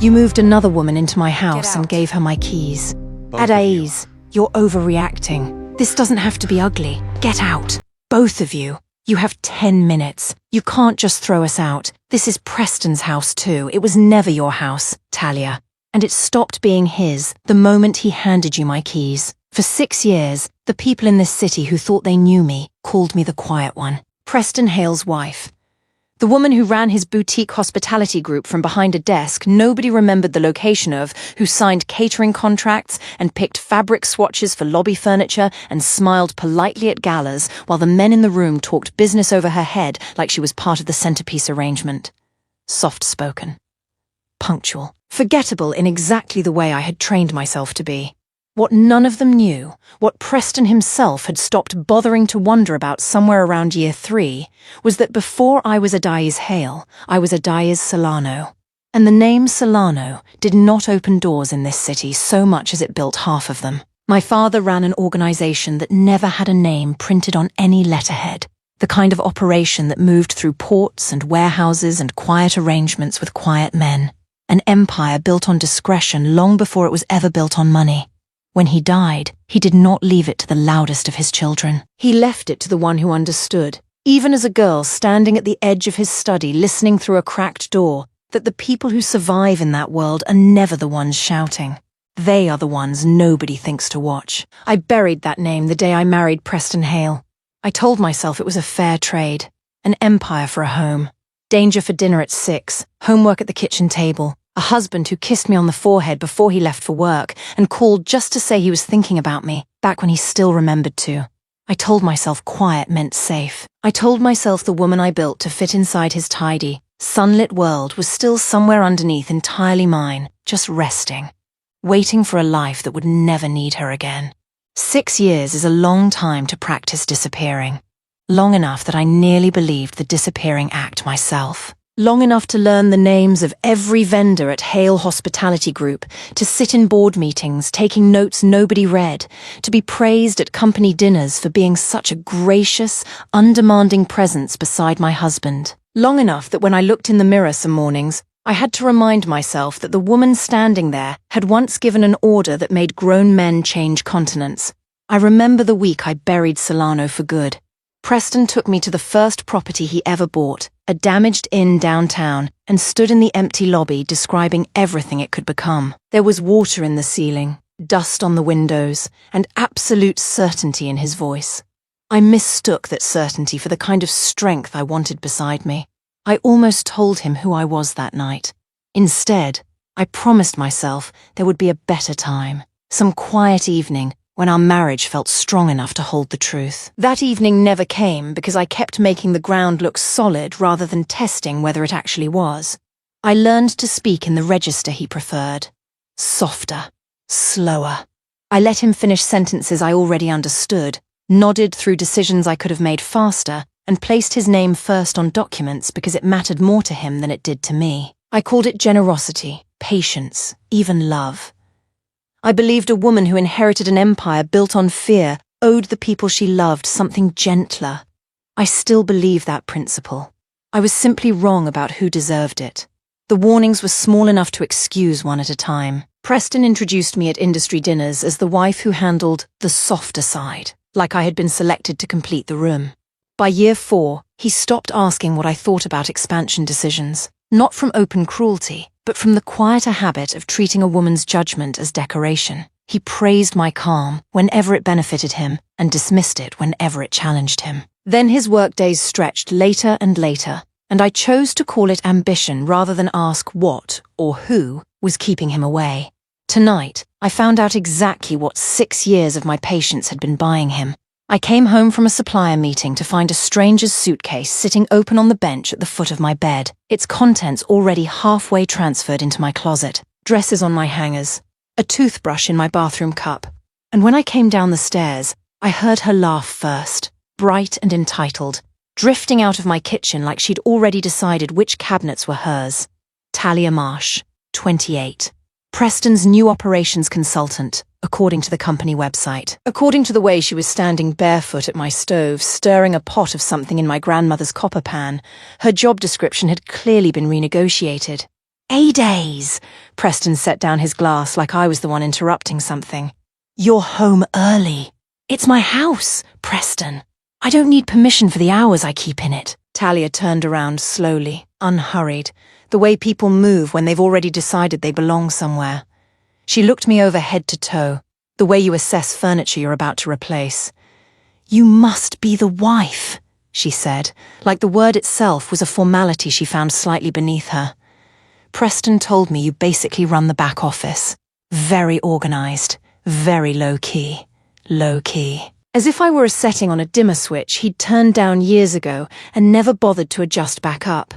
You moved another woman into my house and gave her my keys. Adaeze, you're overreacting. This doesn't have to be ugly. Get out. Both of you. You have 10 minutes. You can't just throw us out. This is Preston's house too. It was never your house, Talia. And it stopped being his the moment he handed you my keys. For 6 years, the people in this city who thought they knew me called me the quiet one. Preston Hale's wife. The woman who ran his boutique hospitality group from behind a desk nobody remembered the location of, who signed catering contracts and picked fabric swatches for lobby furniture and smiled politely at galas while the men in the room talked business over her head like she was part of the centerpiece arrangement. Soft-spoken. Punctual. Forgettable in exactly the way I had trained myself to be. What none of them knew, what Preston himself had stopped bothering to wonder about somewhere around year 3, was that before I was Adaeze Hale, I was Adaeze Solano. And the name Solano did not open doors in this city so much as it built half of them. My father ran an organization that never had a name printed on any letterhead, the kind of operation that moved through ports and warehouses and quiet arrangements with quiet men. An empire built on discretion long before it was ever built on money. When he died, he did not leave it to the loudest of his children. He left it to the one who understood, even as a girl standing at the edge of his study listening through a cracked door, that the people who survive in that world are never the ones shouting. They are the ones nobody thinks to watch. I buried that name the day I married Preston Hale. I told myself it was a fair trade, an empire for a home. Danger for dinner at 6, homework at the kitchen table. A husband who kissed me on the forehead before he left for work and called just to say he was thinking about me, back when he still remembered to. I told myself quiet meant safe. I told myself the woman I built to fit inside his tidy, sunlit world was still somewhere underneath entirely mine, just resting, waiting for a life that would never need her again. 6 years is a long time to practice disappearing. Long enough that I nearly believed the disappearing act myself. Long enough to learn the names of every vendor at Hale Hospitality Group, to sit in board meetings taking notes nobody read, to be praised at company dinners for being such a gracious, undemanding presence beside my husband. Long enough that when I looked in the mirror some mornings, I had to remind myself that the woman standing there had once given an order that made grown men change continents. I remember the week I buried Solano for good. Preston took me to the first property he ever bought, a damaged inn downtown, and stood in the empty lobby describing everything it could become. There was water in the ceiling, dust on the windows, and absolute certainty in his voice. I mistook that certainty for the kind of strength I wanted beside me. I almost told him who I was that night. Instead, I promised myself there would be a better time, some quiet evening, when our marriage felt strong enough to hold the truth. That evening never came because I kept making the ground look solid rather than testing whether it actually was. I learned to speak in the register he preferred. Softer, slower. I let him finish sentences I already understood, nodded through decisions I could have made faster, and placed his name first on documents because it mattered more to him than it did to me. I called it generosity, patience, even love. I believed a woman who inherited an empire built on fear owed the people she loved something gentler. I still believe that principle. I was simply wrong about who deserved it. The warnings were small enough to excuse one at a time. Preston introduced me at industry dinners as the wife who handled the softer side, like I had been selected to complete the room. By year 4, he stopped asking what I thought about expansion decisions, not from open cruelty, but from the quieter habit of treating a woman's judgment as decoration. He praised my calm whenever it benefited him and dismissed it whenever it challenged him. Then his workdays stretched later and later, and I chose to call it ambition rather than ask what or who was keeping him away. Tonight, I found out exactly what 6 years of my patience had been buying him. I came home from a supplier meeting to find a stranger's suitcase sitting open on the bench at the foot of my bed, its contents already halfway transferred into my closet, dresses on my hangers, a toothbrush in my bathroom cup. And when I came down the stairs, I heard her laugh first, bright and entitled, drifting out of my kitchen like she'd already decided which cabinets were hers. Talia Marsh, 28. Preston's new operations consultant, according to the company website. According to the way she was standing barefoot at my stove, stirring a pot of something in my grandmother's copper pan, her job description had clearly been renegotiated. Adaeze! Preston set down his glass like I was the one interrupting something. You're home early. It's my house, Preston. I don't need permission for the hours I keep in it. Talia turned around slowly, unhurried, the way people move when they've already decided they belong somewhere. She looked me over head to toe, the way you assess furniture you're about to replace. You must be the wife, she said, like the word itself was a formality she found slightly beneath her. Preston told me you basically run the back office. Very organized, very low-key. Low-key. As if I were a setting on a dimmer switch he'd turned down years ago and never bothered to adjust back up.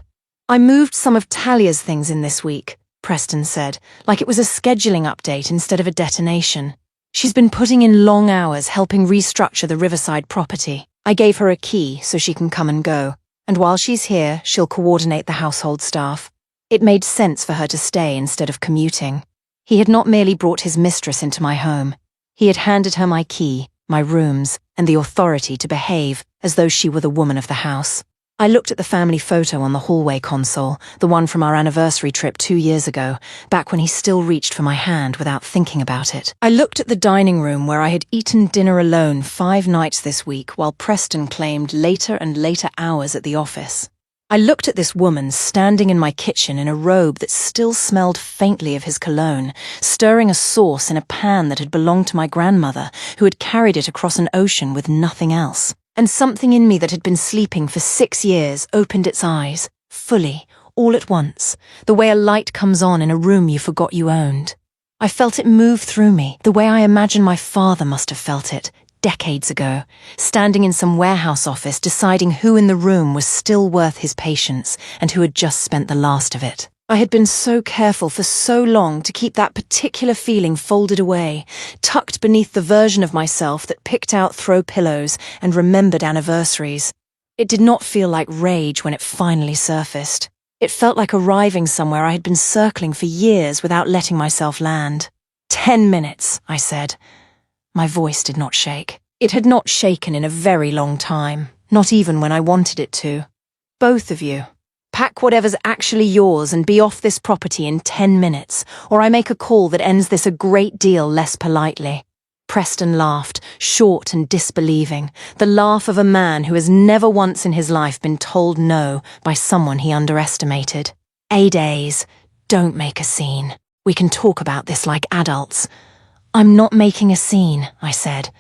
I moved some of Talia's things in this week, Preston said, like it was a scheduling update instead of a detonation. She's been putting in long hours helping restructure the Riverside property. I gave her a key so she can come and go, and while she's here, she'll coordinate the household staff. It made sense for her to stay instead of commuting. He had not merely brought his mistress into my home. He had handed her my key, my rooms, and the authority to behave as though she were the woman of the house. I looked at the family photo on the hallway console, the one from our anniversary trip 2 years ago, back when he still reached for my hand without thinking about it. I looked at the dining room where I had eaten dinner alone 5 nights this week while Preston claimed later and later hours at the office. I looked at this woman standing in my kitchen in a robe that still smelled faintly of his cologne, stirring a sauce in a pan that had belonged to my grandmother, who had carried it across an ocean with nothing else. And something in me that had been sleeping for 6 years opened its eyes, fully, all at once, the way a light comes on in a room you forgot you owned. I felt it move through me, the way I imagine my father must have felt it, decades ago, standing in some warehouse office deciding who in the room was still worth his patience and who had just spent the last of it. I had been so careful for so long to keep that particular feeling folded away, tucked beneath the version of myself that picked out throw pillows and remembered anniversaries. It did not feel like rage when it finally surfaced. It felt like arriving somewhere I had been circling for years without letting myself land. 10 minutes, I said. My voice did not shake. It had not shaken in a very long time, not even when I wanted it to. Both of you. Pack whatever's actually yours and be off this property in 10 minutes, or I make a call that ends this a great deal less politely. Preston laughed, short and disbelieving, the laugh of a man who has never once in his life been told no by someone he underestimated. Adaeze, don't make a scene. We can talk about this like adults. I'm not making a scene, I said.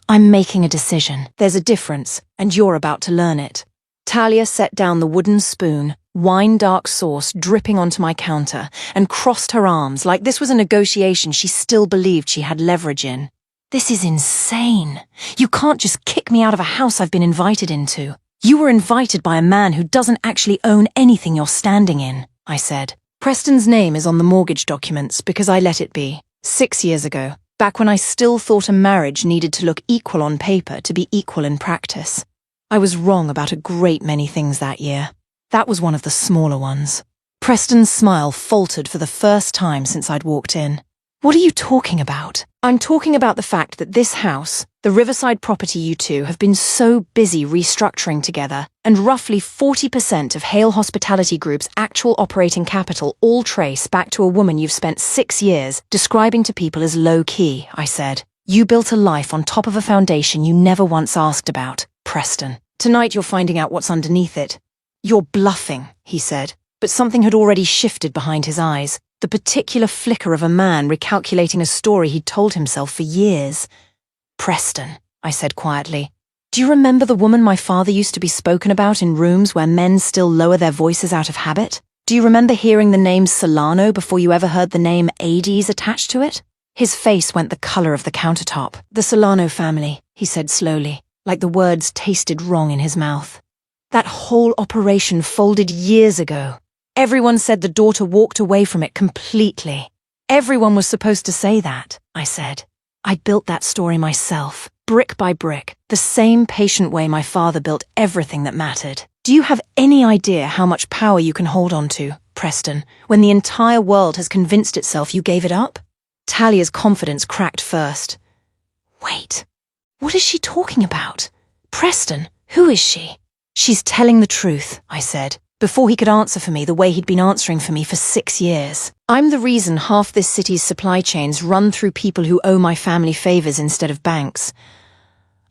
I'm making a decision. There's a difference, and you're about to learn it. Talia set down the wooden spoon, wine-dark sauce dripping onto my counter, and crossed her arms like this was a negotiation she still believed she had leverage in. This is insane. You can't just kick me out of a house I've been invited into. You were invited by a man who doesn't actually own anything you're standing in, I said. Preston's name is on the mortgage documents because I let it be. 6 years ago, back when I still thought a marriage needed to look equal on paper to be equal in practice. I was wrong about a great many things that year. That was one of the smaller ones. Preston's smile faltered for the first time since I'd walked in. What are you talking about? I'm talking about the fact that this house, the Riverside property you two have been so busy restructuring together, and roughly 40% of Hale Hospitality Group's actual operating capital all trace back to a woman you've spent 6 years describing to people as low-key, I said. You built a life on top of a foundation you never once asked about, Preston. Tonight you're finding out what's underneath it. You're bluffing, he said, but something had already shifted behind his eyes, the particular flicker of a man recalculating a story he'd told himself for years. Preston, I said quietly, do you remember the woman my father used to be spoken about in rooms where men still lower their voices out of habit? Do you remember hearing the name Solano before you ever heard the name Adaeze attached to it? His face went the color of the countertop. The Solano family, he said slowly, like the words tasted wrong in his mouth. That whole operation folded years ago. Everyone said the daughter walked away from it completely. Everyone was supposed to say that, I said. I built that story myself, brick by brick, the same patient way my father built everything that mattered. Do you have any idea how much power you can hold on to, Preston, when the entire world has convinced itself you gave it up? Talia's confidence cracked first. Wait, what is she talking about? Preston, who is she? She's telling the truth, I said. before he could answer for me the way he'd been answering for me for 6 years. I'm the reason half this city's supply chains run through people who owe my family favors instead of banks.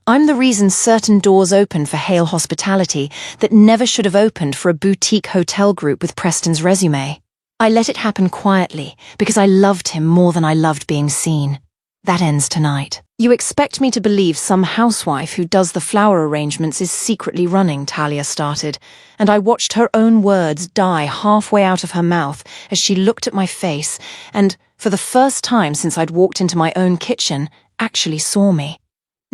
I'm the reason certain doors open for Hale hospitality that never should have opened for a boutique hotel group with Preston's resume. I let it happen quietly because I loved him more than I loved being seen. That ends tonight. You expect me to believe some housewife who does the flower arrangements is secretly running, Talia started, and I watched her own words die halfway out of her mouth as she looked at my face and, for the first time since I'd walked into my own kitchen, actually saw me.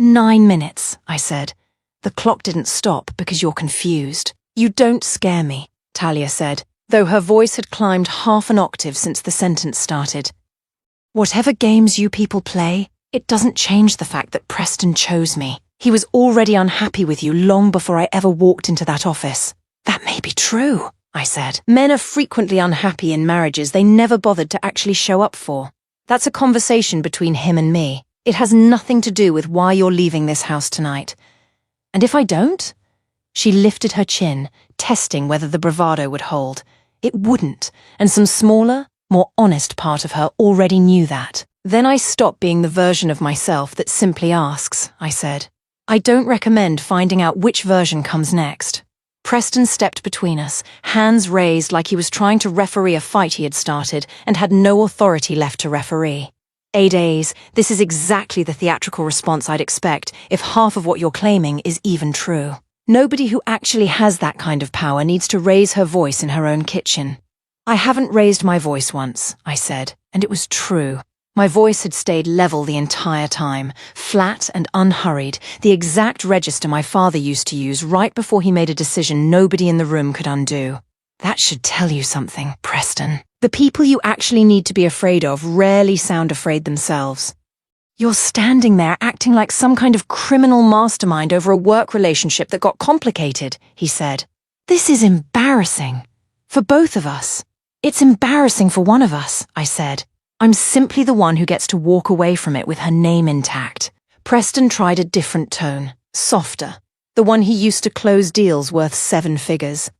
9 minutes, I said. The clock didn't stop because you're confused. You don't scare me, Talia said, though her voice had climbed half an octave since the sentence started. Whatever games you people play, it doesn't change the fact that Preston chose me. He was already unhappy with you long before I ever walked into that office. That may be true, I said. Men are frequently unhappy in marriages they never bothered to actually show up for. That's a conversation between him and me. It has nothing to do with why you're leaving this house tonight. And if I don't? She lifted her chin, testing whether the bravado would hold. It wouldn't, and some smaller, more honest part of her already knew that. Then I stopped being the version of myself that simply asks, I said. I don't recommend finding out which version comes next. Preston stepped between us, hands raised like he was trying to referee a fight he had started and had no authority left to referee. Adaeze, this is exactly the theatrical response I'd expect if half of what you're claiming is even true. Nobody who actually has that kind of power needs to raise her voice in her own kitchen. I haven't raised my voice once, I said, and it was true. My voice had stayed level the entire time, flat and unhurried, the exact register my father used to use right before he made a decision nobody in the room could undo. That should tell you something, Preston. The people you actually need to be afraid of rarely sound afraid themselves. You're standing there acting like some kind of criminal mastermind over a work relationship that got complicated, he said. This is embarrassing. For both of us. It's embarrassing for one of us, I said. I'm simply the one who gets to walk away from it with her name intact. Preston tried a different tone, softer, the one he used to close deals worth 7 figures.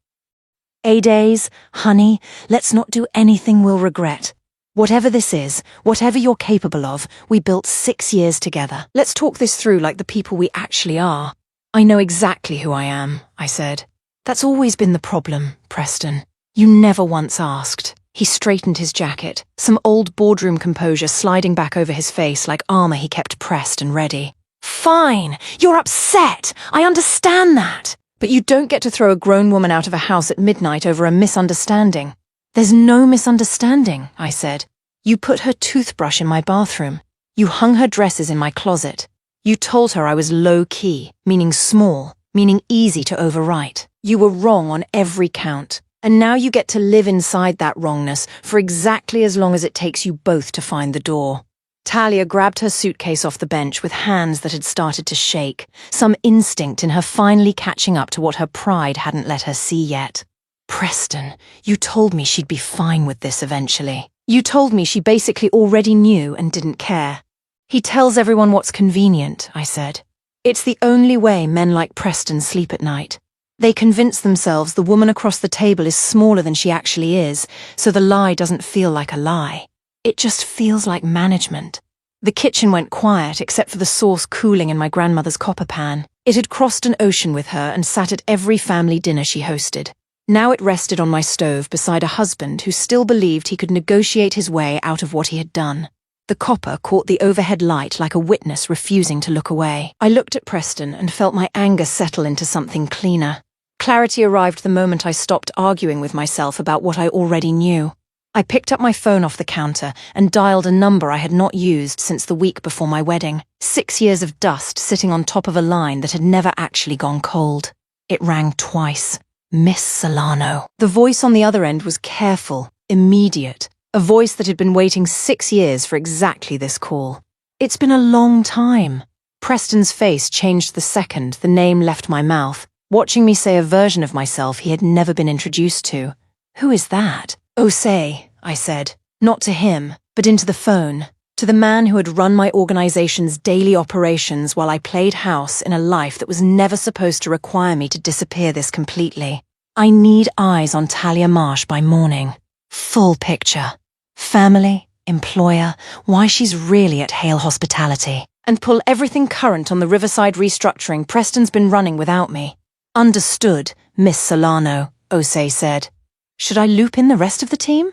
Adaeze, honey, let's not do anything we'll regret. Whatever this is, whatever you're capable of, we built 6 years together. Let's talk this through like the people we actually are. I know exactly who I am, I said. That's always been the problem, Preston. You never once asked. He straightened his jacket, some old boardroom composure sliding back over his face like armor he kept pressed and ready. Fine, you're upset. I understand that. But you don't get to throw a grown woman out of a house at midnight over a misunderstanding. There's no misunderstanding, I said. You put her toothbrush in my bathroom. You hung her dresses in my closet. You told her I was low-key, meaning small, meaning easy to overwrite. You were wrong on every count. And now you get to live inside that wrongness for exactly as long as it takes you both to find the door. Talia grabbed her suitcase off the bench with hands that had started to shake, some instinct in her finally catching up to what her pride hadn't let her see yet. Preston, you told me she'd be fine with this eventually. You told me she basically already knew and didn't care. He tells everyone what's convenient, I said. It's the only way men like Preston sleep at night. They convince themselves the woman across the table is smaller than she actually is, so the lie doesn't feel like a lie. It just feels like management. The kitchen went quiet except for the sauce cooling in my grandmother's copper pan. It had crossed an ocean with her and sat at every family dinner she hosted. Now it rested on my stove beside a husband who still believed he could negotiate his way out of what he had done. The copper caught the overhead light like a witness refusing to look away. I looked at Preston and felt my anger settle into something cleaner. Clarity arrived the moment I stopped arguing with myself about what I already knew. I picked up my phone off the counter and dialed a number I had not used since the week before my wedding. 6 years of dust sitting on top of a line that had never actually gone cold. It rang twice. Miss Solano. The voice on the other end was careful, immediate, a voice that had been waiting 6 years for exactly this call. It's been a long time. Preston's face changed the second the name left my mouth, watching me say a version of myself he had never been introduced to. Who is that? Oh, say, I said, not to him, but into the phone, to the man who had run my organization's daily operations while I played house in a life that was never supposed to require me to disappear this completely. I need eyes on Talia Marsh by morning. Full picture. Family, employer, why she's really at Hale Hospitality. And pull everything current on the Riverside restructuring Preston's been running without me. Understood, Miss Solano, Adaeze said. Should I loop in the rest of the team?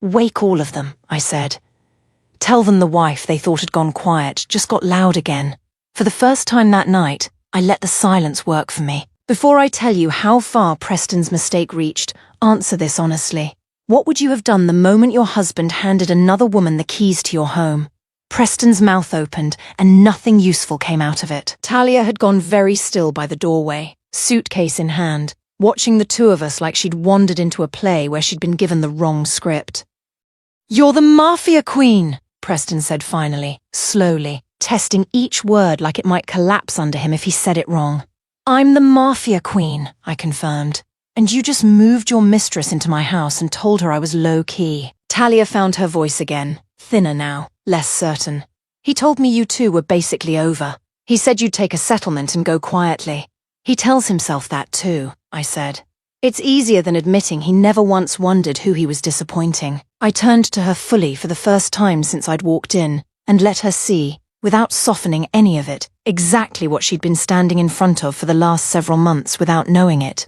Wake all of them, I said. Tell them the wife they thought had gone quiet just got loud again. For the first time that night, I let the silence work for me. Before I tell you how far Preston's mistake reached, answer this honestly. What would you have done the moment your husband handed another woman the keys to your home? Preston's mouth opened, and nothing useful came out of it. Talia had gone very still by the doorway, suitcase in hand, watching the two of us like she'd wandered into a play where she'd been given the wrong script. "You're the Mafia Queen," Preston said finally, slowly, testing each word like it might collapse under him if he said it wrong. "I'm the Mafia Queen," I confirmed. "And you just moved your mistress into my house and told her I was low-key." Talia found her voice again, thinner now, less certain. "He told me you two were basically over. He said you'd take a settlement and go quietly. He tells himself that too," I said. It's easier than admitting he never once wondered who he was disappointing. I turned to her fully for the first time since I'd walked in, and let her see, without softening any of it, exactly what she'd been standing in front of for the last several months without knowing it.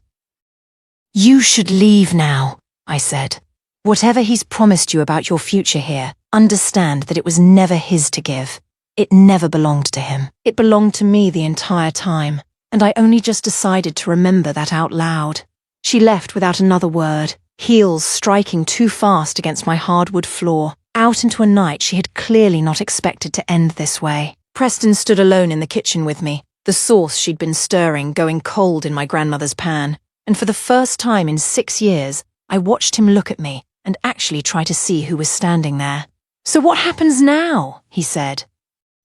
"You should leave now," I said. "Whatever he's promised you about your future here, understand that it was never his to give. It never belonged to him. It belonged to me the entire time, and I only just decided to remember that out loud." She left without another word, heels striking too fast against my hardwood floor, out into a night she had clearly not expected to end this way. Preston stood alone in the kitchen with me, the sauce she'd been stirring going cold in my grandmother's pan, and for the first time in 6 years, I watched him look at me and actually try to see who was standing there. "So what happens now?" he said.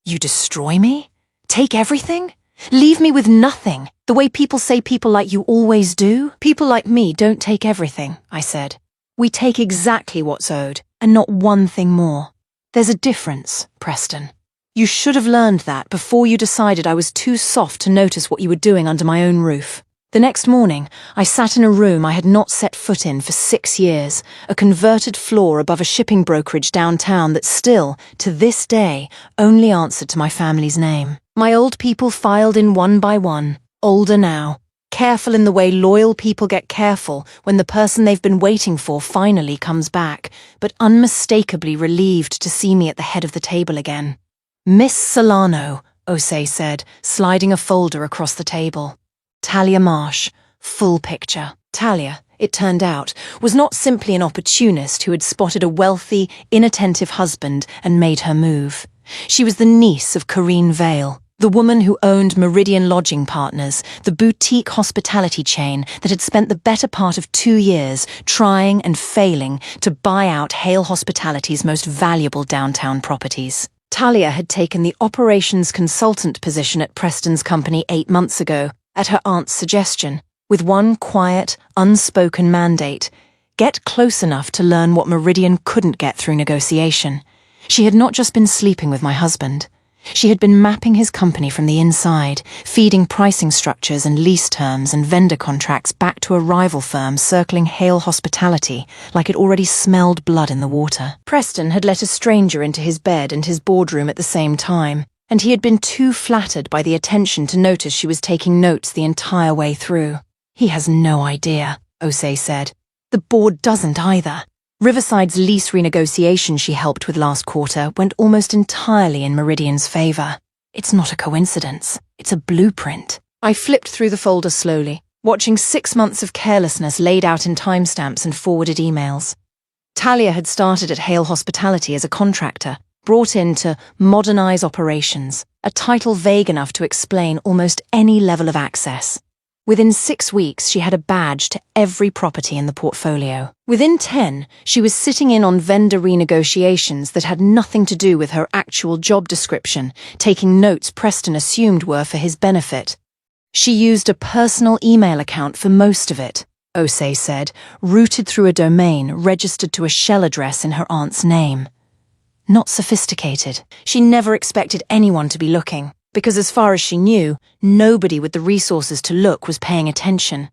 "You destroy me? Take everything? Leave me with nothing, the way people say people like you always do?" "People like me don't take everything," I said. "We take exactly what's owed, and not one thing more. There's a difference, Preston. You should have learned that before you decided I was too soft to notice what you were doing under my own roof." The next morning, I sat in a room I had not set foot in for 6 years, a converted floor above a shipping brokerage downtown that still, to this day, only answered to my family's name. My old people filed in one by one, older now, careful in the way loyal people get careful when the person they've been waiting for finally comes back, but unmistakably relieved to see me at the head of the table again. "Miss Solano," Adaeze said, sliding a folder across the table. "Talia Marsh, full picture." Talia, it turned out, was not simply an opportunist who had spotted a wealthy, inattentive husband and made her move. She was the niece of Corrine Vale, the woman who owned Meridian Lodging Partners, the boutique hospitality chain that had spent the better part of 2 years trying and failing to buy out Hale Hospitality's most valuable downtown properties. Talia had taken the operations consultant position at Preston's company 8 months ago, at her aunt's suggestion, with one quiet, unspoken mandate: get close enough to learn what Meridian couldn't get through negotiation. She had not just been sleeping with my husband. She had been mapping his company from the inside, feeding pricing structures and lease terms and vendor contracts back to a rival firm circling Hale Hospitality like it already smelled blood in the water. Preston had let a stranger into his bed and his boardroom at the same time, and he had been too flattered by the attention to notice she was taking notes the entire way through. "He has no idea," Adaeze said. "The board doesn't either." Riverside's lease renegotiation she helped with last quarter went almost entirely in Meridian's favor. It's not a coincidence. It's a blueprint. I flipped through the folder slowly, watching 6 months of carelessness laid out in timestamps and forwarded emails. Talia had started at Hale Hospitality as a contractor, brought in to modernize operations, a title vague enough to explain almost any level of access. Within 6 weeks, she had a badge to every property in the portfolio. Within 10, she was sitting in on vendor renegotiations that had nothing to do with her actual job description, taking notes Preston assumed were for his benefit. She used a personal email account for most of it, Adaeze said, routed through a domain registered to a shell address in her aunt's name. Not sophisticated. She never expected anyone to be looking, because as far as she knew, nobody with the resources to look was paying attention.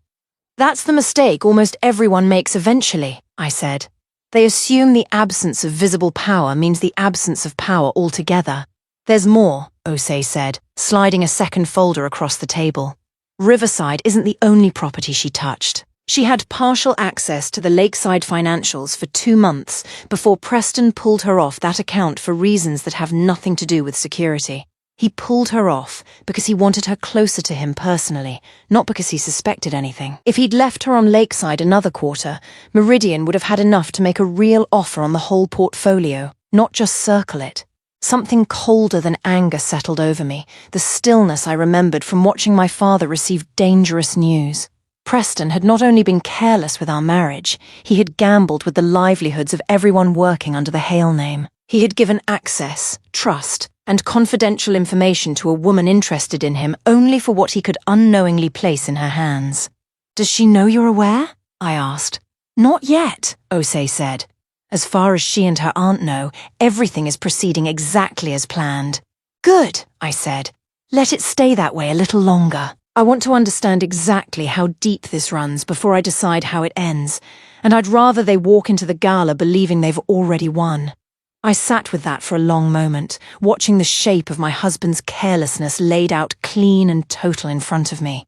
That's the mistake almost everyone makes eventually, I said. They assume the absence of visible power means the absence of power altogether. There's more, Adaeze said, sliding a second folder across the table. Riverside isn't the only property she touched. She had partial access to the Lakeside financials for 2 months before Preston pulled her off that account for reasons that have nothing to do with security. He pulled her off because he wanted her closer to him personally, not because he suspected anything. If he'd left her on Lakeside another quarter, Meridian would have had enough to make a real offer on the whole portfolio, not just circle it. Something colder than anger settled over me, the stillness I remembered from watching my father receive dangerous news. Preston had not only been careless with our marriage, he had gambled with the livelihoods of everyone working under the Hale name. He had given access, trust, and confidential information to a woman interested in him only for what he could unknowingly place in her hands. "Does she know you're aware?" I asked. "Not yet," Adaeze said. "As far as she and her aunt know, everything is proceeding exactly as planned." "Good," I said. "Let it stay that way a little longer. I want to understand exactly how deep this runs before I decide how it ends, and I'd rather they walk into the gala believing they've already won." I sat with that for a long moment, watching the shape of my husband's carelessness laid out clean and total in front of me.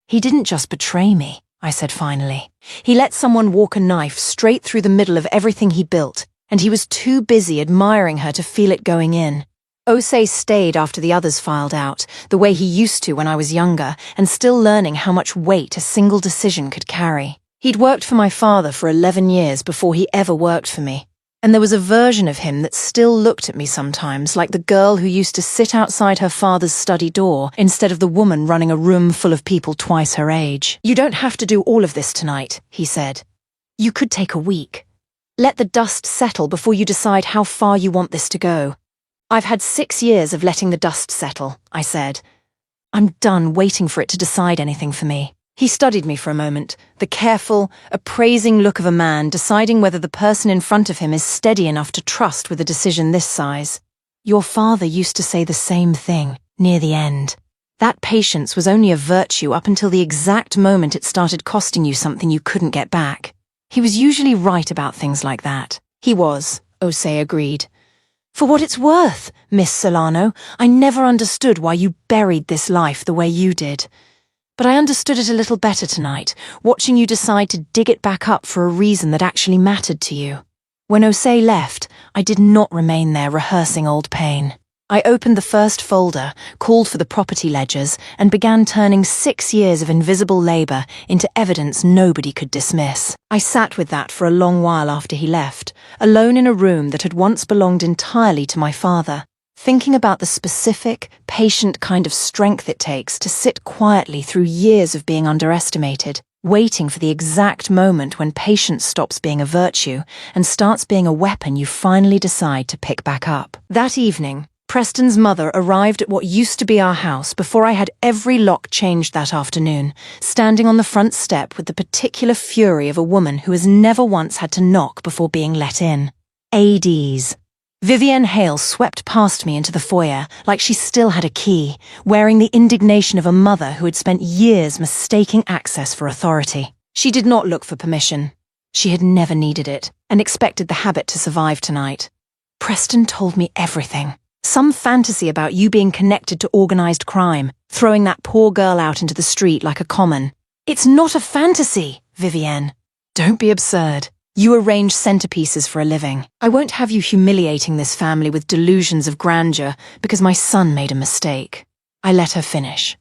"He didn't just betray me," I said finally. "He let someone walk a knife straight through the middle of everything he built, and he was too busy admiring her to feel it going in." Adaeze stayed after the others filed out, the way he used to when I was younger, and still learning how much weight a single decision could carry. He'd worked for my father for 11 years before he ever worked for me. And there was a version of him that still looked at me sometimes like the girl who used to sit outside her father's study door instead of the woman running a room full of people twice her age. "You don't have to do all of this tonight," he said. "You could take a week. Let the dust settle before you decide how far you want this to go." "I've had 6 years of letting the dust settle," I said. "I'm done waiting for it to decide anything for me." He studied me for a moment, the careful, appraising look of a man deciding whether the person in front of him is steady enough to trust with a decision this size. "Your father used to say the same thing, near the end. That patience was only a virtue up until the exact moment it started costing you something you couldn't get back. He was usually right about things like that." "He was," Adaeze agreed. "For what it's worth, Miss Solano, I never understood why you buried this life the way you did. But I understood it a little better tonight, watching you decide to dig it back up for a reason that actually mattered to you." When Adaeze left, I did not remain there rehearsing old pain. I opened the first folder, called for the property ledgers, and began turning 6 years of invisible labor into evidence nobody could dismiss. I sat with that for a long while after he left, alone in a room that had once belonged entirely to my father, thinking about the specific, patient kind of strength it takes to sit quietly through years of being underestimated, waiting for the exact moment when patience stops being a virtue and starts being a weapon you finally decide to pick back up. That evening, Preston's mother arrived at what used to be our house before I had every lock changed that afternoon, standing on the front step with the particular fury of a woman who has never once had to knock before being let in. Adaeze. Vivienne Hale swept past me into the foyer like she still had a key, wearing the indignation of a mother who had spent years mistaking access for authority. She did not look for permission. She had never needed it, and expected the habit to survive tonight. "Preston told me everything. Some fantasy about you being connected to organized crime, throwing that poor girl out into the street like a common." "It's not a fantasy, Vivienne. Don't be absurd. You arrange centerpieces for a living. I won't have you humiliating this family with delusions of grandeur because my son made a mistake." I let her finish.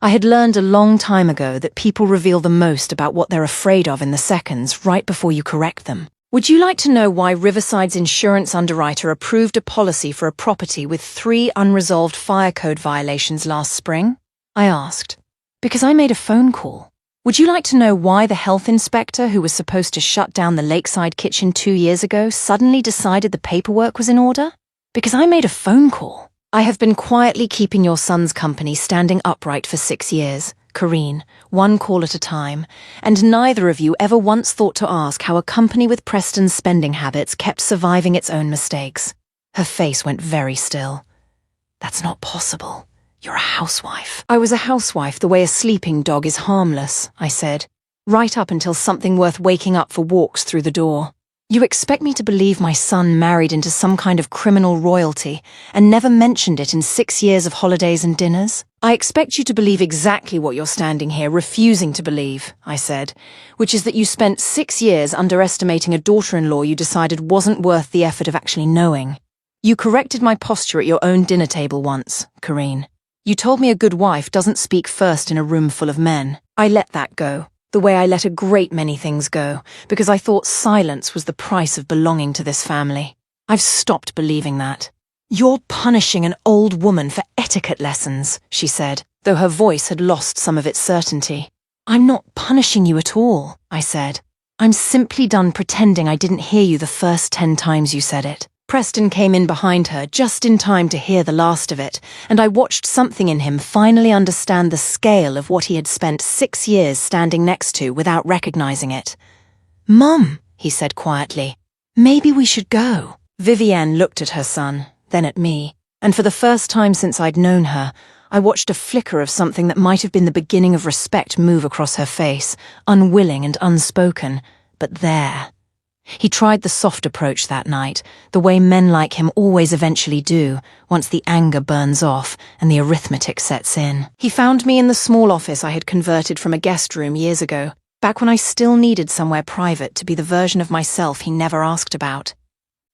I had learned a long time ago that people reveal the most about what they're afraid of in the seconds right before you correct them. "Would you like to know why Riverside's insurance underwriter approved a policy for a property with 3 unresolved fire code violations last spring?" I asked. "Because I made a phone call." "Would you like to know why the health inspector who was supposed to shut down the Lakeside kitchen 2 years ago suddenly decided the paperwork was in order? Because I made a phone call." "I have been quietly keeping your son's company standing upright for 6 years, Karine, one call at a time, and neither of you ever once thought to ask how a company with Preston's spending habits kept surviving its own mistakes." Her face went very still. "That's not possible," You're a housewife. I was a housewife the way a sleeping dog is harmless, I said, right up until something worth waking up for walks through the door. You expect me to believe my son married into some kind of criminal royalty and never mentioned it in 6 years of holidays and dinners? I expect you to believe exactly what you're standing here refusing to believe, I said, which is that you spent 6 years underestimating a daughter-in-law you decided wasn't worth the effort of actually knowing. You corrected my posture at your own dinner table once, Corinne. You told me a good wife doesn't speak first in a room full of men. I let that go. The way I let a great many things go, because I thought silence was the price of belonging to this family. I've stopped believing that. You're punishing an old woman for etiquette lessons, she said, though her voice had lost some of its certainty. I'm not punishing you at all, I said. I'm simply done pretending I didn't hear you the first 10 times you said it. Preston came in behind her just in time to hear the last of it, and I watched something in him finally understand the scale of what he had spent 6 years standing next to without recognizing it. Mum, he said quietly, maybe we should go. Vivienne looked at her son, then at me, and for the first time since I'd known her, I watched a flicker of something that might have been the beginning of respect move across her face, unwilling and unspoken, but there. He tried the soft approach that night, the way men like him always eventually do, once the anger burns off and the arithmetic sets in. He found me in the small office I had converted from a guest room years ago, back when I still needed somewhere private to be the version of myself he never asked about.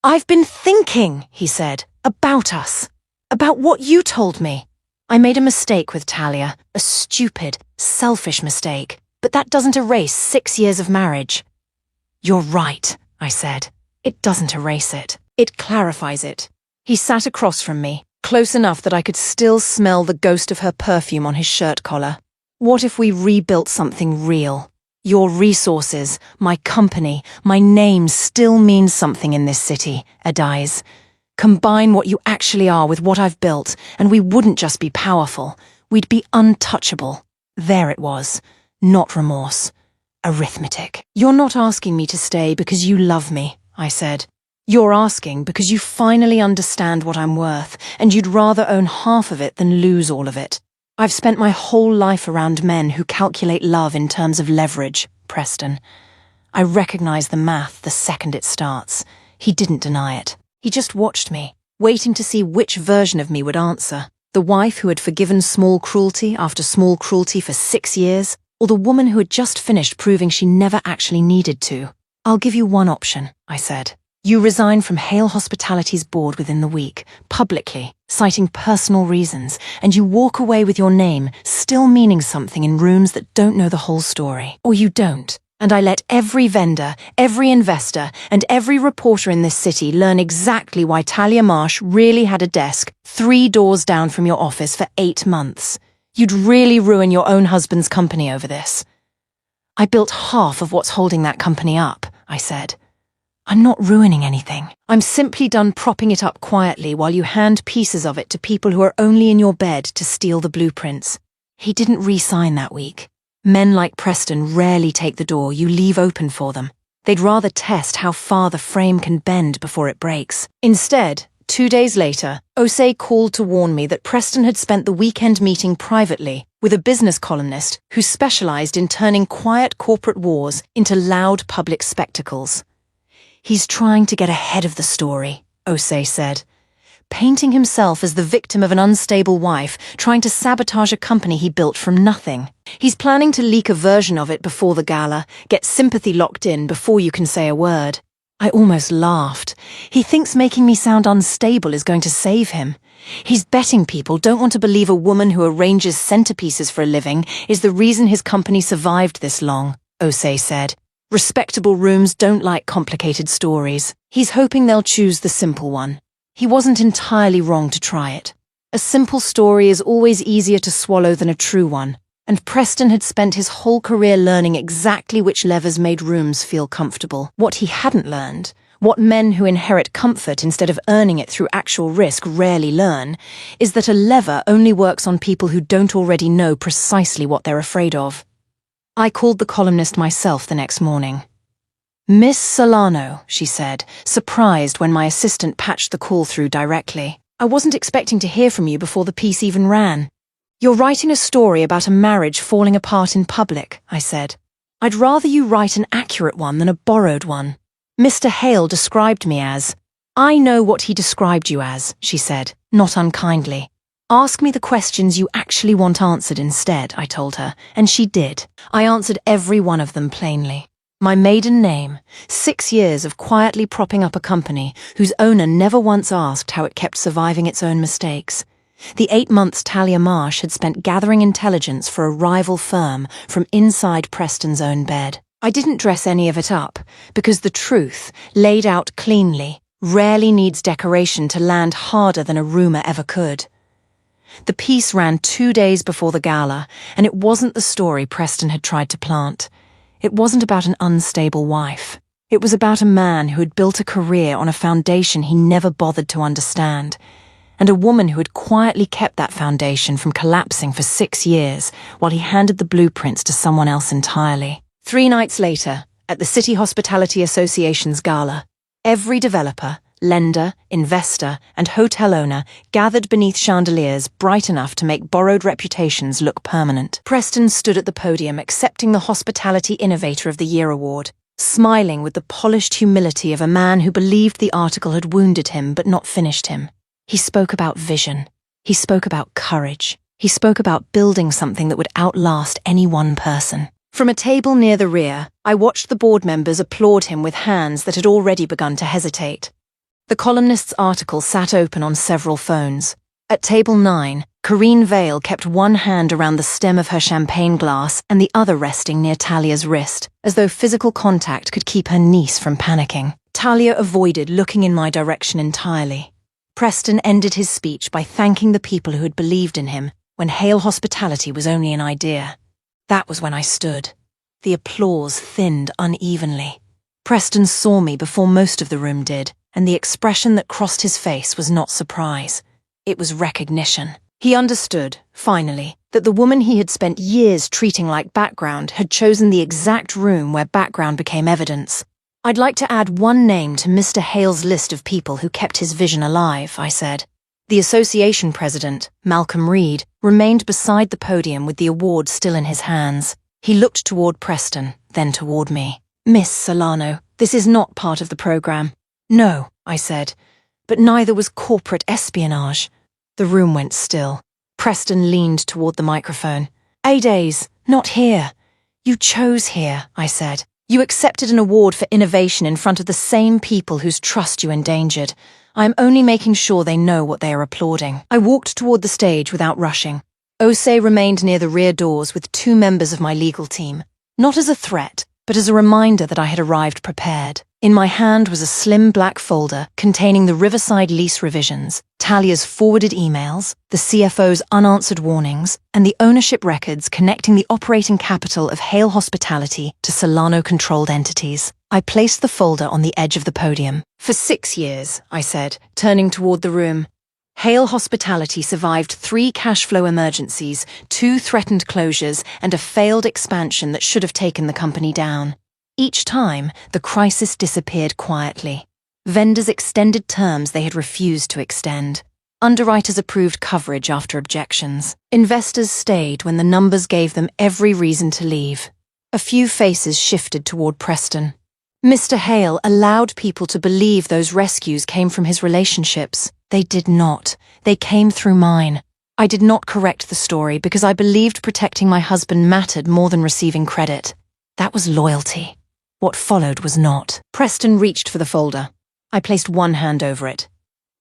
I've been thinking, he said, about us, about what you told me. I made a mistake with Talia, a stupid, selfish mistake, but that doesn't erase 6 years of marriage. You're right, I said. It doesn't erase it. It clarifies it. He sat across from me, close enough that I could still smell the ghost of her perfume on his shirt collar. What if we rebuilt something real? Your resources, my company, my name still means something in this city, Adaeze. Combine what you actually are with what I've built, and we wouldn't just be powerful. We'd be untouchable. There it was. Not remorse. Arithmetic. You're not asking me to stay because you love me, I said. You're asking because you finally understand what I'm worth, and you'd rather own half of it than lose all of it. I've spent my whole life around men who calculate love in terms of leverage, Preston. I recognize the math the second it starts. He didn't deny it. He just watched me, waiting to see which version of me would answer. The wife who had forgiven small cruelty after small cruelty for 6 years, or the woman who had just finished proving she never actually needed to. I'll give you one option, I said. You resign from Hale Hospitality's board within the week, publicly, citing personal reasons, and you walk away with your name still meaning something in rooms that don't know the whole story. Or you don't, and I let every vendor, every investor, and every reporter in this city learn exactly why Talia Marsh really had a desk 3 doors down from your office for 8 months. You'd really ruin your own husband's company over this. I built half of what's holding that company up, I said. I'm not ruining anything. I'm simply done propping it up quietly while you hand pieces of it to people who are only in your bed to steal the blueprints. He didn't re-sign that week. Men like Preston rarely take the door you leave open for them. They'd rather test how far the frame can bend before it breaks. Instead, 2 days later, Adaeze called to warn me that Preston had spent the weekend meeting privately with a business columnist who specialized in turning quiet corporate wars into loud public spectacles. He's trying to get ahead of the story, Adaeze said, painting himself as the victim of an unstable wife, trying to sabotage a company he built from nothing. He's planning to leak a version of it before the gala, get sympathy locked in before you can say a word. I almost laughed. He thinks making me sound unstable is going to save him. He's betting people don't want to believe a woman who arranges centerpieces for a living is the reason his company survived this long, Adaeze said. Respectable rooms don't like complicated stories. He's hoping they'll choose the simple one. He wasn't entirely wrong to try it. A simple story is always easier to swallow than a true one, and Preston had spent his whole career learning exactly which levers made rooms feel comfortable. What he hadn't learned, what men who inherit comfort instead of earning it through actual risk rarely learn, is that a lever only works on people who don't already know precisely what they're afraid of. I called the columnist myself the next morning. Miss Solano, she said, surprised when my assistant patched the call through directly. I wasn't expecting to hear from you before the piece even ran. You're writing a story about a marriage falling apart in public, I said. I'd rather you write an accurate one than a borrowed one. Mr. Hale described me as... I know what he described you as, she said, not unkindly. Ask me the questions you actually want answered instead, I told her, and she did. I answered every one of them plainly. My maiden name, 6 years of quietly propping up a company whose owner never once asked how it kept surviving its own mistakes. The 8 months Talia Marsh had spent gathering intelligence for a rival firm from inside Preston's own bed. I didn't dress any of it up, because the truth, laid out cleanly, rarely needs decoration to land harder than a rumour ever could. The piece ran 2 days before the gala, and it wasn't the story Preston had tried to plant. It wasn't about an unstable wife. It was about a man who had built a career on a foundation he never bothered to understand, and a woman who had quietly kept that foundation from collapsing for 6 years while he handed the blueprints to someone else entirely. 3 nights later, at the City Hospitality Association's gala, every developer, lender, investor, and hotel owner gathered beneath chandeliers bright enough to make borrowed reputations look permanent. Preston stood at the podium accepting the Hospitality Innovator of the Year award, smiling with the polished humility of a man who believed the article had wounded him but not finished him. He spoke about vision. He spoke about courage. He spoke about building something that would outlast any one person. From a table near the rear, I watched the board members applaud him with hands that had already begun to hesitate. The columnist's article sat open on several phones. At table 9, Corinne Vale kept one hand around the stem of her champagne glass and the other resting near Talia's wrist, as though physical contact could keep her niece from panicking. Talia avoided looking in my direction entirely. Preston ended his speech by thanking the people who had believed in him when Hale hospitality was only an idea. That was when I stood. The applause thinned unevenly. Preston saw me before most of the room did, and the expression that crossed his face was not surprise. It was recognition. He understood, finally, that the woman he had spent years treating like background had chosen the exact room where background became evidence. I'd like to add one name to Mr. Hale's list of people who kept his vision alive, I said. The association president, Malcolm Reed, remained beside the podium with the award still in his hands. He looked toward Preston, then toward me. Miss Solano, this is not part of the program. No, I said, but neither was corporate espionage. The room went still. Preston leaned toward the microphone. Adaeze, not here. You chose here, I said. You accepted an award for innovation in front of the same people whose trust you endangered. I am only making sure they know what they are applauding. I walked toward the stage without rushing. Adaeze remained near the rear doors with 2 members of my legal team, not as a threat, but as a reminder that I had arrived prepared. In my hand was a slim black folder containing the Riverside lease revisions, Talia's forwarded emails, the CFO's unanswered warnings, and the ownership records connecting the operating capital of Hale Hospitality to Solano-controlled entities. I placed the folder on the edge of the podium. For 6 years, I said, turning toward the room. Hale Hospitality survived 3 cash flow emergencies, 2 threatened closures, and a failed expansion that should have taken the company down. Each time, the crisis disappeared quietly. Vendors extended terms they had refused to extend. Underwriters approved coverage after objections. Investors stayed when the numbers gave them every reason to leave. A few faces shifted toward Preston. Mr. Hale allowed people to believe those rescues came from his relationships. They did not. They came through mine. I did not correct the story because I believed protecting my husband mattered more than receiving credit. That was loyalty. What followed was not. Preston reached for the folder. I placed one hand over it.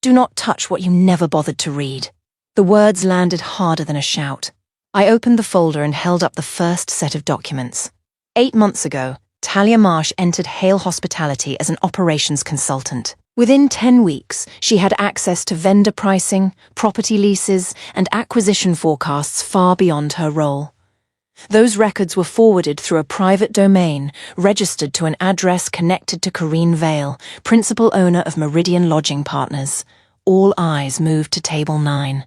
Do not touch what you never bothered to read. The words landed harder than a shout. I opened the folder and held up the first set of documents. 8 months ago, Talia Marsh entered Hale Hospitality as an operations consultant. Within 10 weeks, she had access to vendor pricing, property leases, and acquisition forecasts far beyond her role. Those records were forwarded through a private domain, registered to an address connected to Corinne Vale, principal owner of Meridian Lodging Partners. All eyes moved to Table 9.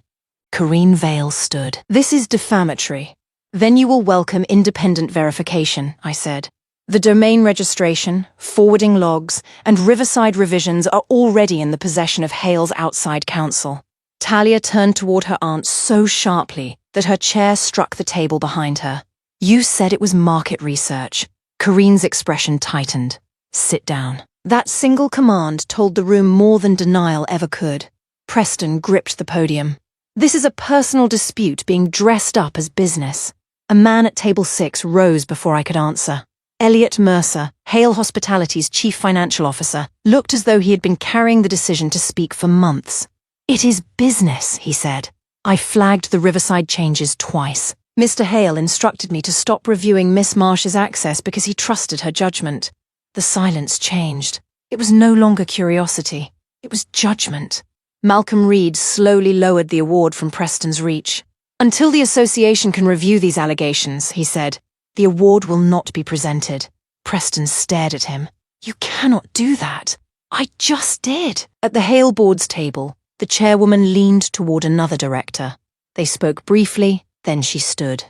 Corinne Vale stood. This is defamatory. Then you will welcome independent verification, I said. The domain registration, forwarding logs, and Riverside revisions are already in the possession of Hale's outside counsel. Talia turned toward her aunt so sharply that her chair struck the table behind her. "You said it was market research." Corinne's expression tightened. "Sit down." That single command told the room more than denial ever could. Preston gripped the podium. "This is a personal dispute being dressed up as business." A man at table 6 rose before I could answer. Elliot Mercer, Hale Hospitality's chief financial officer, looked as though he had been carrying the decision to speak for months. "It is business," he said. I flagged the Riverside changes twice. Mr. Hale instructed me to stop reviewing Miss Marsh's access because he trusted her judgment. The silence changed. It was no longer curiosity. It was judgment. Malcolm Reed slowly lowered the award from Preston's reach. "Until the association can review these allegations," he said, "the award will not be presented." Preston stared at him. "You cannot do that." "I just did." At the Hale board's table, the chairwoman leaned toward another director. They spoke briefly, then she stood.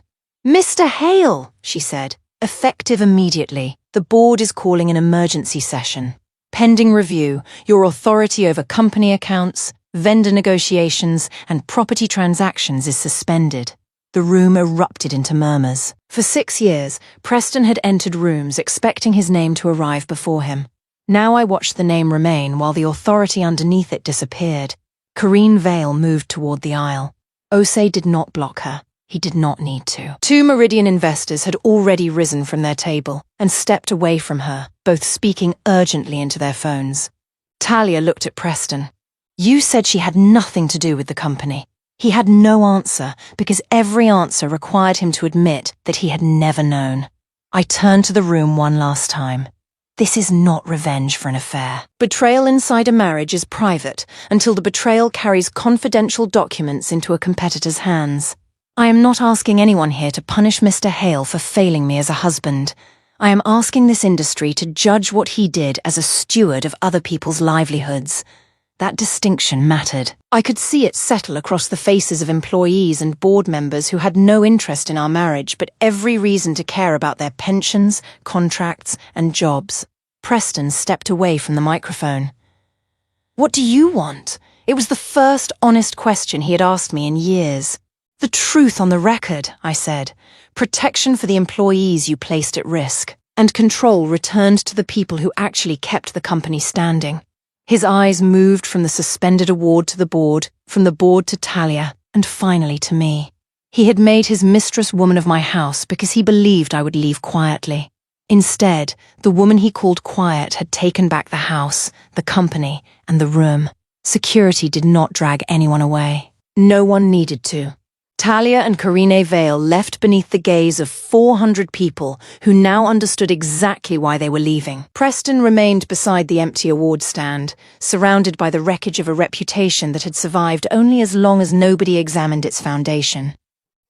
"Mr. Hale," she said, "effective immediately. The board is calling an emergency session. Pending review, your authority over company accounts, vendor negotiations, and property transactions is suspended." The room erupted into murmurs. For 6 years, Preston had entered rooms expecting his name to arrive before him. Now I watched the name remain while the authority underneath it disappeared. Corinne Vale moved toward the aisle. Ose did not block her. He did not need to. 2 Meridian investors had already risen from their table and stepped away from her, both speaking urgently into their phones. Talia looked at Preston. "You said she had nothing to do with the company." He had no answer because every answer required him to admit that he had never known. I turned to the room one last time. This is not revenge for an affair. Betrayal inside a marriage is private until the betrayal carries confidential documents into a competitor's hands. I am not asking anyone here to punish Mr. Hale for failing me as a husband. I am asking this industry to judge what he did as a steward of other people's livelihoods. That distinction mattered. I could see it settle across the faces of employees and board members who had no interest in our marriage but every reason to care about their pensions, contracts, and jobs. Preston stepped away from the microphone. "What do you want?" It was the first honest question he had asked me in years. "The truth on the record," I said. "Protection for the employees you placed at risk, and control returned to the people who actually kept the company standing." His eyes moved from the suspended award to the board, from the board to Talia, and finally to me. He had made his mistress woman of my house because he believed I would leave quietly. Instead, the woman he called quiet had taken back the house, the company, and the room. Security did not drag anyone away. No one needed to. Talia and Corinne Vale left beneath the gaze of 400 people who now understood exactly why they were leaving. Preston remained beside the empty award stand, surrounded by the wreckage of a reputation that had survived only as long as nobody examined its foundation.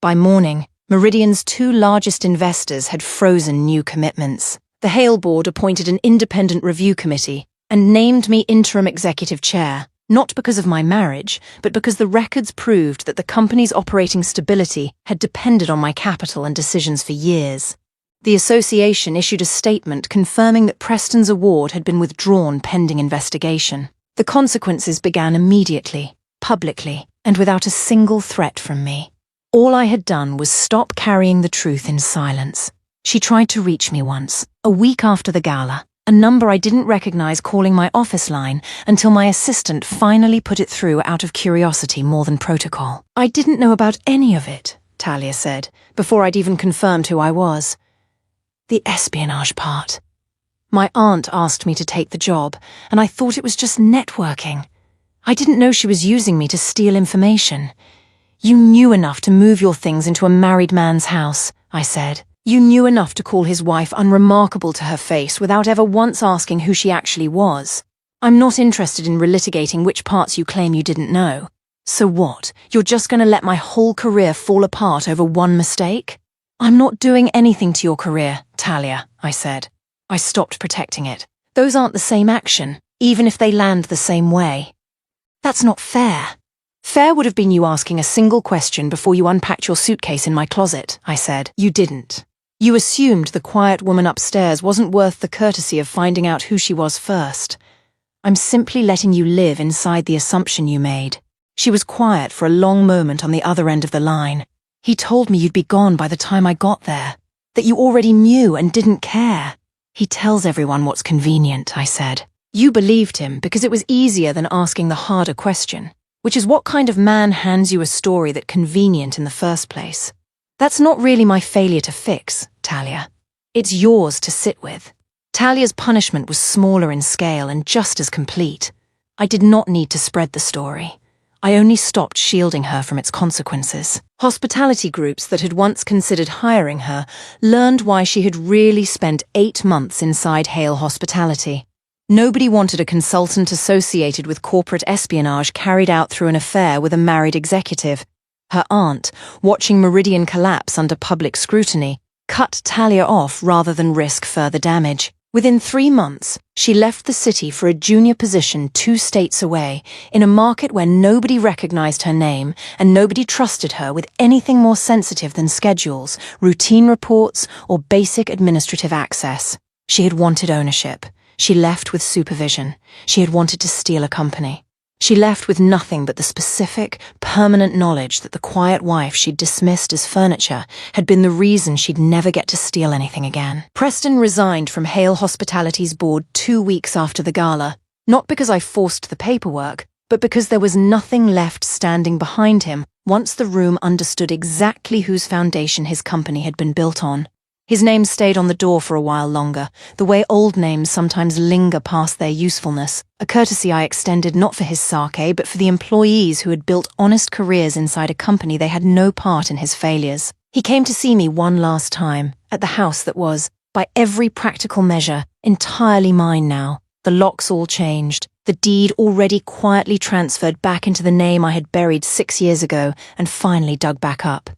By morning, Meridian's 2 largest investors had frozen new commitments. The Hale board appointed an independent review committee and named me interim executive chair. Not because of my marriage, but because the records proved that the company's operating stability had depended on my capital and decisions for years. The association issued a statement confirming that Preston's award had been withdrawn pending investigation. The consequences began immediately, publicly, and without a single threat from me. All I had done was stop carrying the truth in silence. She tried to reach me once, a week after the gala. A number I didn't recognize calling my office line until my assistant finally put it through out of curiosity more than protocol. "I didn't know about any of it," Talia said, before I'd even confirmed who I was. "The espionage part. My aunt asked me to take the job, and I thought it was just networking. I didn't know she was using me to steal information." "You knew enough to move your things into a married man's house," I said. "You knew enough to call his wife unremarkable to her face without ever once asking who she actually was. I'm not interested in relitigating which parts you claim you didn't know. So what? You're just going to let my whole career fall apart over one mistake?" "I'm not doing anything to your career, Talia," I said. I stopped protecting it. "Those aren't the same action, even if they land the same way." "That's not fair." "Fair would have been you asking a single question before you unpacked your suitcase in my closet," I said. "You didn't. You assumed the quiet woman upstairs wasn't worth the courtesy of finding out who she was first. I'm simply letting you live inside the assumption you made. She was quiet for a long moment on the other end of the line. He told me you'd be gone by the time I got there, that you already knew and didn't care. He tells everyone what's convenient, I said. You believed him because it was easier than asking the harder question, which is what kind of man hands you a story that's convenient in the first place? That's not really my failure to fix, Talia. It's yours to sit with. Talia's punishment was smaller in scale and just as complete. I did not need to spread the story. I only stopped shielding her from its consequences. Hospitality groups that had once considered hiring her learned why she had really spent 8 months inside Hale Hospitality. Nobody wanted a consultant associated with corporate espionage carried out through an affair with a married executive. Her aunt, watching Meridian collapse under public scrutiny, cut Talia off rather than risk further damage. Within 3 months, she left the city for a junior position 2 states away, in a market where nobody recognized her name and nobody trusted her with anything more sensitive than schedules, routine reports, or basic administrative access. She had wanted ownership. She left with supervision. She had wanted to steal a company. She left with nothing but the specific, permanent knowledge that the quiet wife she'd dismissed as furniture had been the reason she'd never get to steal anything again. Preston resigned from Hale Hospitality's board 2 weeks after the gala, not because I forced the paperwork, but because there was nothing left standing behind him once the room understood exactly whose foundation his company had been built on. His name stayed on the door for a while longer, the way old names sometimes linger past their usefulness, a courtesy I extended not for his sake but for the employees who had built honest careers inside a company they had no part in his failures. He came to see me one last time, at the house that was, by every practical measure, entirely mine now. The locks all changed, the deed already quietly transferred back into the name I had buried 6 years ago and finally dug back up.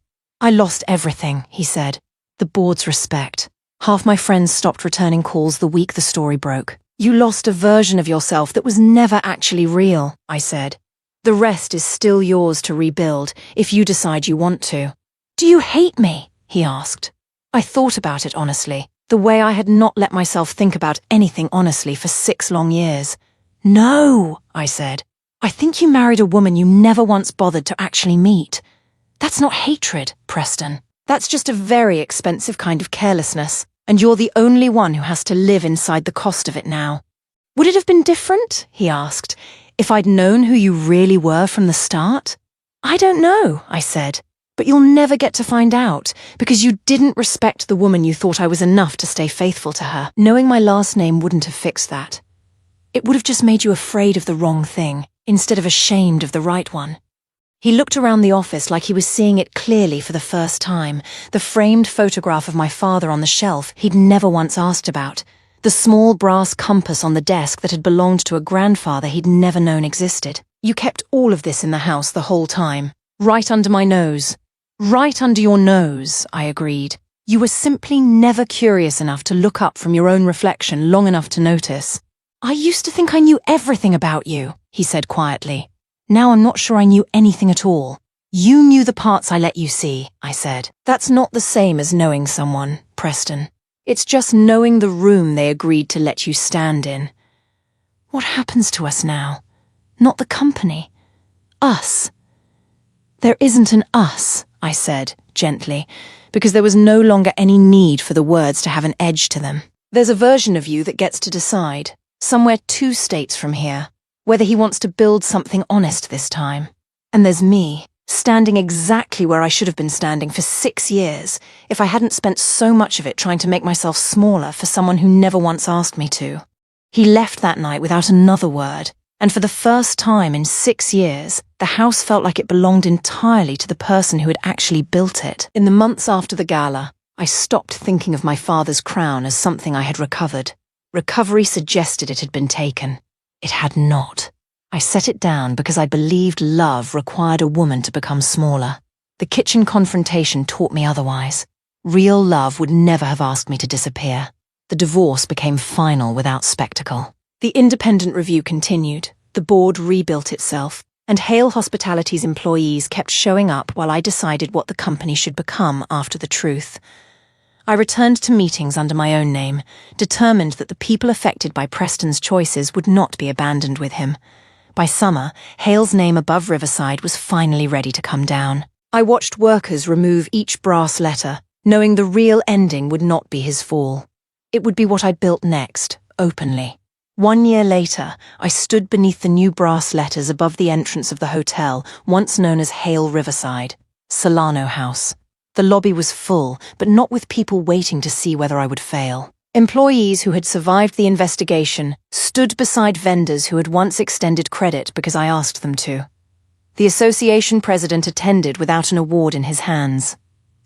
I lost everything, he said. The board's respect. Half my friends stopped returning calls the week the story broke. You lost a version of yourself that was never actually real, I said. The rest is still yours to rebuild if you decide you want to. Do you hate me? He asked. I thought about it honestly, the way I had not let myself think about anything honestly for 6 long years. No, I said. I think you married a woman you never once bothered to actually meet. That's not hatred, Preston. That's just a very expensive kind of carelessness, and you're the only one who has to live inside the cost of it now. Would it have been different, he asked, if I'd known who you really were from the start? I don't know, I said, but you'll never get to find out, because you didn't respect the woman you thought I was enough to stay faithful to her. Knowing my last name wouldn't have fixed that. It would have just made you afraid of the wrong thing, instead of ashamed of the right one. He looked around the office like he was seeing it clearly for the first time, the framed photograph of my father on the shelf he'd never once asked about, the small brass compass on the desk that had belonged to a grandfather he'd never known existed. You kept all of this in the house the whole time, right under my nose. Right under your nose, I agreed. You were simply never curious enough to look up from your own reflection long enough to notice. I used to think I knew everything about you, he said quietly. Now I'm not sure I knew anything at all. You knew the parts I let you see, I said. That's not the same as knowing someone, Preston. It's just knowing the room they agreed to let you stand in. What happens to us now? Not the company. Us. There isn't an us, I said, gently, because there was no longer any need for the words to have an edge to them. There's a version of you that gets to decide, somewhere 2 states from here, whether he wants to build something honest this time. And there's me, standing exactly where I should have been standing for 6 years, if I hadn't spent so much of it trying to make myself smaller for someone who never once asked me to. He left that night without another word, and for the first time in 6 years, the house felt like it belonged entirely to the person who had actually built it. In the months after the gala, I stopped thinking of my father's crown as something I had recovered. Recovery suggested it had been taken. It had not. I set it down because I believed love required a woman to become smaller. The kitchen confrontation taught me otherwise. Real love would never have asked me to disappear. The divorce became final without spectacle. The independent review continued, the board rebuilt itself, and Hale Hospitality's employees kept showing up while I decided what the company should become after the truth. I returned to meetings under my own name, determined that the people affected by Preston's choices would not be abandoned with him. By summer, Hale's name above Riverside was finally ready to come down. I watched workers remove each brass letter, knowing the real ending would not be his fall. It would be what I built next, openly. 1 year later, I stood beneath the new brass letters above the entrance of the hotel, once known as Hale Riverside, Solano House. The lobby was full, but not with people waiting to see whether I would fail. Employees who had survived the investigation stood beside vendors who had once extended credit because I asked them to. The association president attended without an award in his hands.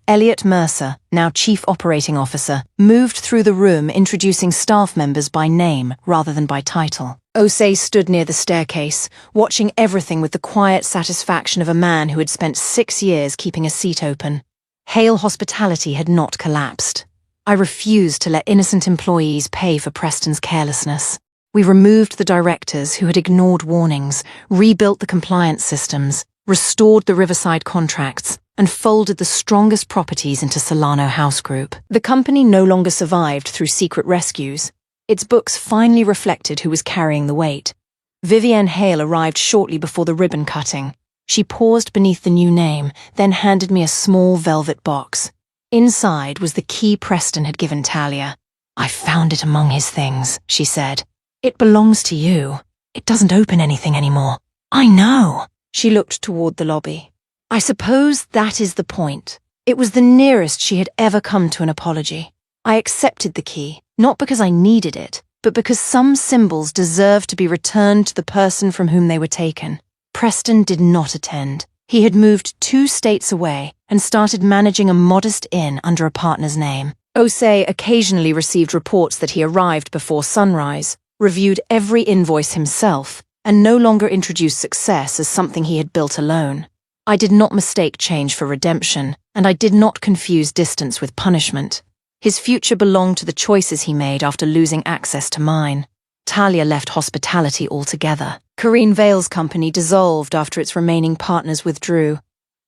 Elliot Mercer, now Chief Operating Officer, moved through the room introducing staff members by name rather than by title. Adaeze stood near the staircase, watching everything with the quiet satisfaction of a man who had spent 6 years keeping a seat open. Hale hospitality had not collapsed. I refused to let innocent employees pay for Preston's carelessness. We removed the directors who had ignored warnings, rebuilt the compliance systems, restored the Riverside contracts, and folded the strongest properties into Solano House Group. The company no longer survived through secret rescues. Its books finally reflected who was carrying the weight. Vivienne Hale arrived shortly before the ribbon cutting. She paused beneath the new name, then handed me a small velvet box. Inside was the key Preston had given Talia. "I found it among his things," she said. "It belongs to you. It doesn't open anything anymore." "I know." She looked toward the lobby. I suppose that is the point. It was the nearest she had ever come to an apology. I accepted the key, not because I needed it, but because some symbols deserved to be returned to the person from whom they were taken. Preston did not attend. He had moved 2 states away and started managing a modest inn under a partner's name. Adaeze occasionally received reports that he arrived before sunrise, reviewed every invoice himself, and no longer introduced success as something he had built alone. I did not mistake change for redemption, and I did not confuse distance with punishment. His future belonged to the choices he made after losing access to mine. Talia left hospitality altogether. Corrine Vale's company dissolved after its remaining partners withdrew.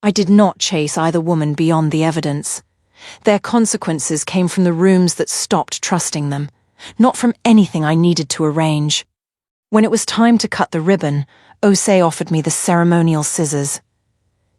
I did not chase either woman beyond the evidence. Their consequences came from the rooms that stopped trusting them, not from anything I needed to arrange. When it was time to cut the ribbon, Adaeze offered me the ceremonial scissors.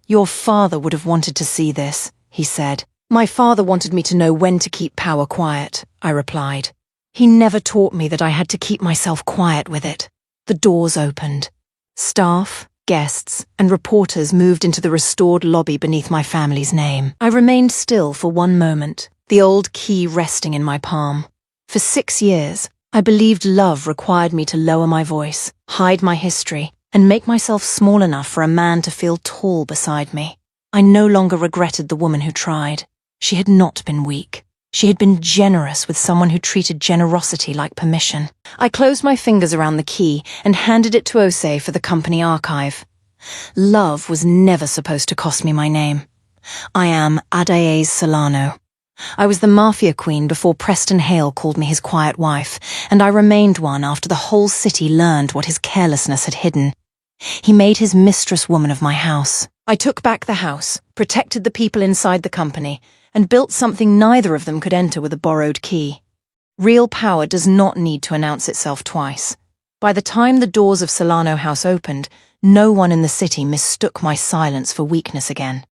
"Your father would have wanted to see this," he said. "My father wanted me to know when to keep power quiet," I replied. He never taught me that I had to keep myself quiet with it. The doors opened. Staff, guests, and reporters moved into the restored lobby beneath my family's name. I remained still for 1 moment, the old key resting in my palm. For 6 years, I believed love required me to lower my voice, hide my history, and make myself small enough for a man to feel tall beside me. I no longer regretted the woman who tried. She had not been weak. She had been generous with someone who treated generosity like permission. I closed my fingers around the key and handed it to Adaeze for the company archive. Love was never supposed to cost me my name. I am Adaeze Solano. I was the mafia queen before Preston Hale called me his quiet wife, and I remained one after the whole city learned what his carelessness had hidden. He made his mistress woman of my house. I took back the house, protected the people inside the company, and built something neither of them could enter with a borrowed key. Real power does not need to announce itself twice. By the time the doors of Solano House opened, no one in the city mistook my silence for weakness again.